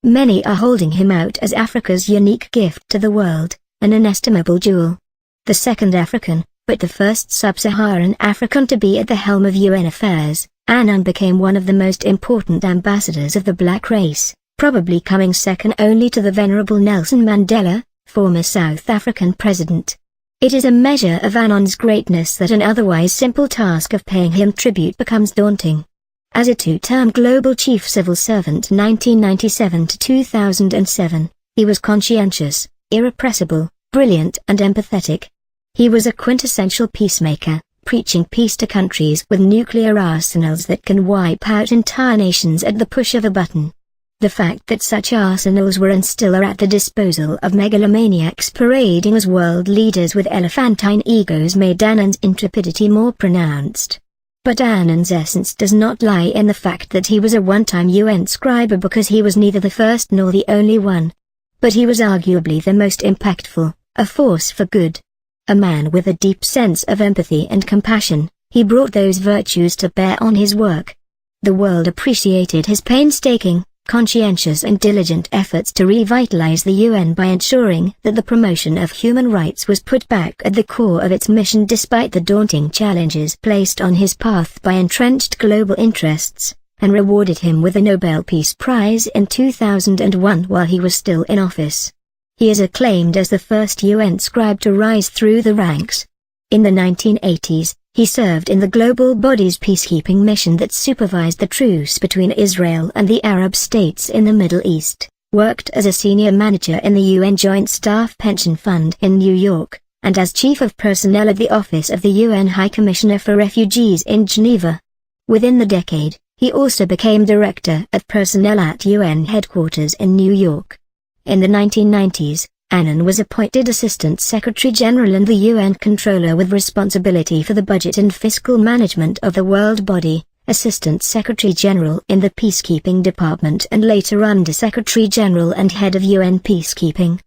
Many are holding him out as Africa's unique gift to the world, an inestimable jewel. The second African, but the first sub-Saharan African to be at the helm of UN affairs, Annan became one of the most important ambassadors of the black race, probably coming second only to the venerable Nelson Mandela, former South African president. It is a measure of Annan's greatness that an otherwise simple task of paying him tribute becomes daunting. As a two-term global chief civil servant 1997 to 2007, he was conscientious, irrepressible, brilliant and empathetic. He was a quintessential peacemaker, preaching peace to countries with nuclear arsenals that can wipe out entire nations at the push of a button. The fact that such arsenals were and still are at the disposal of megalomaniacs parading as world leaders with elephantine egos made Annan's intrepidity more pronounced. But Annan's essence does not lie in the fact that he was a one-time UN scribe, because he was neither the first nor the only one. But he was arguably the most impactful, a force for good. A man with a deep sense of empathy and compassion, he brought those virtues to bear on his work. The world appreciated his painstaking, conscientious and diligent efforts to revitalize the UN by ensuring that the promotion of human rights was put back at the core of its mission despite the daunting challenges placed on his path by entrenched global interests, and rewarded him with the Nobel Peace Prize in 2001 while he was still in office. He is acclaimed as the first UN scribe to rise through the ranks. In the 1980s, he served in the global body's peacekeeping mission that supervised the truce between Israel and the Arab states in the Middle East, worked as a senior manager in the UN Joint Staff Pension Fund in New York, and as chief of personnel at the Office of the UN High Commissioner for Refugees in Geneva. Within the decade, he also became director of personnel at UN headquarters in New York. In the 1990s, Annan was appointed Assistant Secretary General and the UN Controller with responsibility for the budget and fiscal management of the world body, Assistant Secretary General in the Peacekeeping Department and later Under Secretary General and Head of UN Peacekeeping.